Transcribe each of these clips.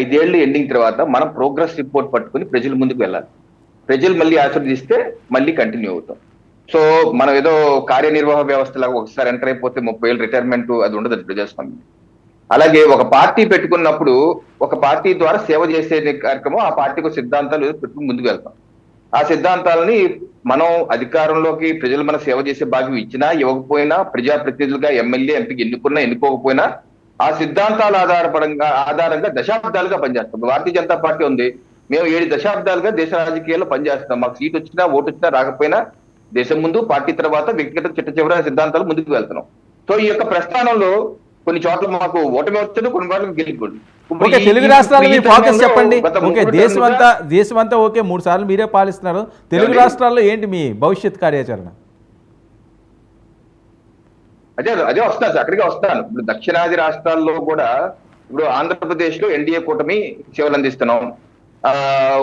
5 ఏళ్ళు ఎండింగ్ తర్వాత మనం ప్రోగ్రెస్ రిపోర్ట్ పట్టుకుని ప్రజల ముందుకు వెళ్ళాలి. ప్రజలు మళ్ళీ ఆశీర్వదిస్తే మళ్ళీ కంటిన్యూ అవుతాం. సో మనం ఏదో కార్యనిర్వాహక వ్యవస్థలాగా ఒకసారి ఎంటర్ అయిపోతే 30 ఏళ్ళు రిటైర్మెంట్ అది ఉండదు ప్రజాస్వామ్యం. అలాగే ఒక పార్టీ పెట్టుకున్నప్పుడు ఒక పార్టీ ద్వారా సేవ చేసే కార్యక్రమం, ఆ పార్టీకి సిద్ధాంతాలు పెట్టుకుని ముందుకు వెళ్తాం. ఆ సిద్ధాంతాలని మనం అధికారంలోకి ప్రజలు మన సేవ చేసే భాగ్యం ఇచ్చినా ఇవ్వకపోయినా, ప్రజాప్రతినిధులుగా ఎమ్మెల్యే ఎంపీకి ఎన్నుకున్నా ఎన్నుకోకపోయినా ఆ సిద్ధాంతాల ఆధారంగా దశాబ్దాలుగా పనిచేస్తాం. భారతీయ జనతా పార్టీ ఉంది, మేము 7 దశాబ్దాలుగా దేశ రాజకీయాల్లో పనిచేస్తాం. మాకు సీట్ వచ్చినా ఓటు వచ్చినా రాకపోయినా దేశం ముందు, పార్టీ తర్వాత వ్యక్తిగత చిట్ట చివరి సిద్ధాంతాలు ముందుకు వెళ్తున్నాం. సో ఈ యొక్క ప్రస్థానంలో కొన్ని చోట్ల మాకు ఓటమి వచ్చదు, కొన్ని చోట్ల గెలుపుకోండి. ఓకే, తెలుగు రాష్ట్రాల మీ ఫోకస్ చెప్పండి. ఓకే, దేశమంతా ఓకే, 3 సార్లు మీరే పాలిస్తున్నారు. తెలుగు రాష్ట్రాల్లో ఏంటి మీ భవిష్యత్ కార్యాచరణ? అదే వస్తాను సార్, అక్కడికే వస్తాను. ఇప్పుడు దక్షిణాది రాష్ట్రాల్లో కూడా ఇప్పుడు ఆంధ్రప్రదేశ్ లో ఎన్డీఏ కూటమి సేవలు అందిస్తున్నాం.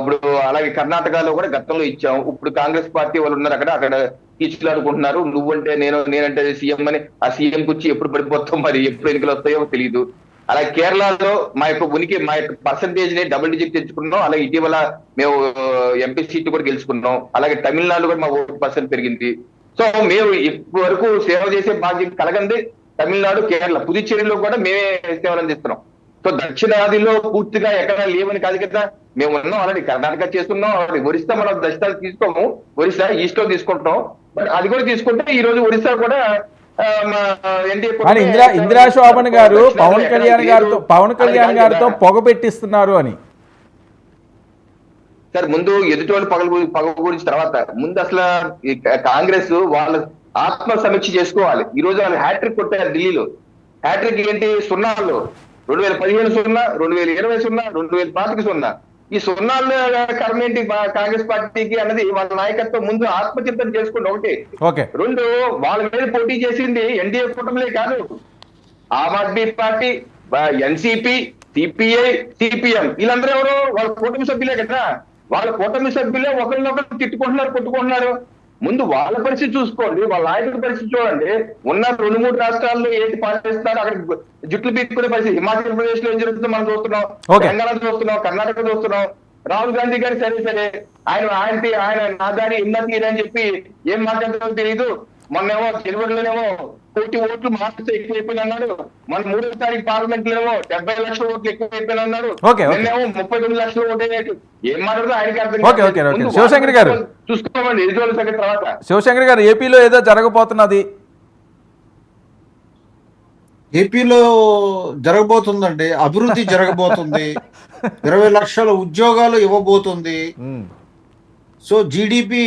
ఇప్పుడు అలాగే కర్ణాటకలో కూడా గతంలో ఇచ్చాం. ఇప్పుడు కాంగ్రెస్ పార్టీ వాళ్ళు ఉన్నారు అక్కడ తీసుకులాడుకుంటున్నారు. నువ్వంటే నేనంటే సీఎం అని. ఆ సీఎం కుర్చీ ఎప్పుడు పడిపోతాం, మరి ఎప్పుడు ఎన్నికలు వస్తాయో తెలియదు. అలాగే కేరళలో మా యొక్క ఉనికి, మా యొక్క పర్సంటేజ్ ని డబుల్ డిజిట్ తెచ్చుకున్నాం. అలాగే ఇటీవల మేము ఎంపీ సీట్లు కూడా గెలుచుకున్నాం. అలాగే తమిళనాడులో కూడా మా ఓటు పర్సెంట్ పెరిగింది. సో మేము ఇప్పటి వరకు సేవ చేసే భాగ్యం కలగంది తమిళనాడు, కేరళ, పుదుచ్చేరిలో కూడా మేమే సేవలు అందిస్తున్నాం. సో దక్షిణాదిలో పూర్తిగా ఎక్కడ లేవని కాదు కదా, మేము ఉన్నాం. ఆల్రెడీ కర్ణాటక చేస్తున్నాం, ఆల్రెడీ ఒరిస్సా మనం దక్షిణాది తీసుకోము, ఒరిస్సా ఈస్ట్ లో తీసుకుంటాం. బట్ అది కూడా తీసుకుంటే ఈ రోజు ఒరిస్సా కూడా ఇందిరా శోభన్ గారు పవన్ కళ్యాణ్ గారితో పొగ పెట్టిస్తున్నారు అని. సార్ ముందు ఎదుటి పగ గురించి తర్వాత ముందు అసలు కాంగ్రెస్ వాళ్ళ ఆత్మ సమీక్ష చేసుకోవాలి. ఈ రోజు వాళ్ళు హ్యాట్రిక్ కొట్టారు ఢిల్లీలో. హ్యాట్రిక్ ఏంటి? సున్నాల్లో 2015 సున్నా, 2020 సున్నా, 2025 సున్నా. ఈ సున్నాల్లో కారణం ఏంటి కాంగ్రెస్ పార్టీకి అన్నది వాళ్ళ నాయకత్వం ముందు ఆత్మచింతన చేసుకోండి. ఒకటి. 2, వాళ్ళ మీద పోటీ చేసింది ఎన్డీఏ కూటమిలే కాదు, Aam Aadmi Party, NCP, CPI, CPM, వీళ్ళందరూ ఎవరు? వాళ్ళ కూటమి సభ్యులే కదా. వాళ్ళ కూటమి సభ్యులే ఒకరినొకరు తిట్టుకుంటున్నారు, కొట్టుకుంటున్నారు. ముందు వాళ్ళ పరిస్థితి చూసుకోండి, వాళ్ళ నాయకుల పరిస్థితి చూడండి. ఉన్న 2-3 రాష్ట్రాల్లో ఏంటి పాలిస్తున్నారు, అక్కడ జుట్లు పీక్కునే పరిస్థితి. హిమాచల్ ప్రదేశ్ లో ఏం జరుగుతుందో మనం చూస్తున్నాం, తెలంగాణ చూస్తున్నాం, కర్ణాటక చూస్తున్నాం. రాహుల్ గాంధీ గారు సరే ఆయన నాదాని ఇన్నతీరు అని చెప్పి ఏం మాట్లాడుతుందో తెలియదు. మొన్నేమో తెలుగులోనేమో 1 కోటి ఓట్లు మార్క్స్ ఎక్కువైపోయిన అన్నాడు. మన 3వ తారీఖు పార్లమెంట్ లోనేమో 70 లక్షల ఓట్లు ఎక్కువైపోయిన అన్నాడు. నిన్నేమో 39 లక్షల ఓటు. ఏం మాట్లాడుతూ ఆయనకి అర్థం. శివశంకర్ గారు చూసుకోమండి ఎదుటి సంగతి తర్వాత. శివశంకర్ గారు, ఏపీలో ఏదో జరగబోతున్నది. ఏపీలో జరగబోతుందండి, అభివృద్ధి జరగబోతుంది. 20 లక్షల ఉద్యోగాలు ఇవ్వబోతుంది. సో జీడిపి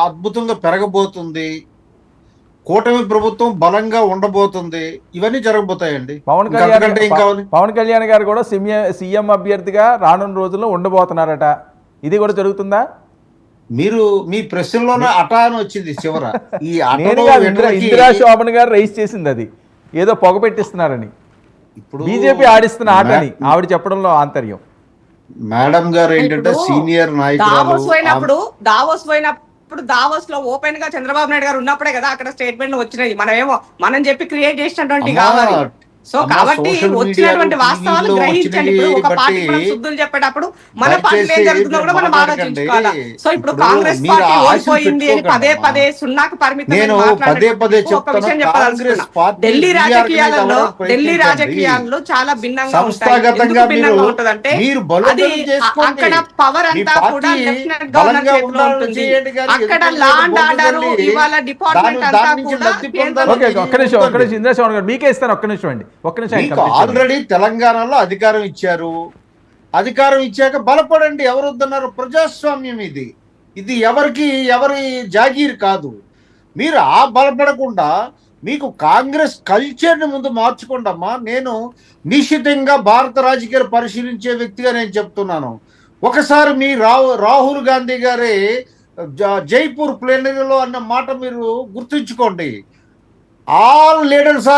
అద్భుతంగా పెరగబోతుంది. కూటమి ప్రభుత్వం బలంగా ఉండబోతుంది. ఇవన్నీ జరగబోతాయండి. పవన్ కళ్యాణ్ గారు కూడా సీఎం అభ్యర్థిగా రానున్న రోజుల్లో ఉండబోతున్నారట. ఇది కూడా జరుగుతుందా? మీరు మీ ప్రశ్నలోనే అటా అని వచ్చింది చివర. ఈ ఇందిరా శోభన్ గారు రైస్ చేసింది అది, ఏదో పొగ పెట్టిస్తున్నారని. ఇప్పుడు బీజేపీ ఆడిస్తున్న ఆటని ఆవిడ చెప్పడంలో ఆంతర్యం. మేడం గారు ఏంటంటే సీనియర్ నాయకులు. దావోస్ లో ఓపెన్ గా చంద్రబాబు నాయుడు గారు ఉన్నప్పుడే కదా అక్కడ స్టేట్మెంట్లు వచ్చినాయి. మనం చెప్పి క్రియేట్ చేసినటువంటి కావాలి. సో కాబట్టి వచ్చినటువంటి వాస్తవాలు గ్రహించండి. ఇప్పుడు ఒక పార్టీ మనం శుద్ధులు చెప్పేటప్పుడు మన పార్టీలో ఏం జరుగుతుందో కూడా మనం ఆలోచించుకోవాలి. సో ఇప్పుడు కాంగ్రెస్ పార్టీ ఓడిపోయింది అని పదే సున్నాకు పరిమితం ఒక విషయం చెప్పదలుచుకున్నా. ఢిల్లీ రాజకీయాల్లో చాలా భిన్నంగా ఉంటాయి. భిన్నంగా ఉంటదంటే అది అక్కడ పవర్ అంతా కూడా లెఫ్టినెంట్ గవర్నర్ చేతిలో ఉంటుంది. అక్కడ లా అండ్ ఆర్డర్ ఇవాళ డిపార్ట్మెంట్ అంతా కూడా మీకే ఇస్తాను. ఒక్క నిమిషం అండి, ఆల్రెడీ తెలంగాణలో అధికారం ఇచ్చారు. అధికారం ఇచ్చాక బలపడండి, ఎవరు వద్దన్నారు? ప్రజాస్వామ్యం ఇది ఎవరి జాగీర్ కాదు. మీరు బలపడకుండా మీకు కాంగ్రెస్ కల్చర్ని ముందు మార్చుకోండమ్మా. నేను నిశ్చితంగా భారత రాజకీయాలు పరిశీలించే వ్యక్తిగా నేను చెప్తున్నాను. ఒకసారి మీ రాహుల్ గాంధీ గారి జైపూర్ ప్లేనరీలో అన్న మాట మీరు గుర్తుంచుకోండి. All leaders are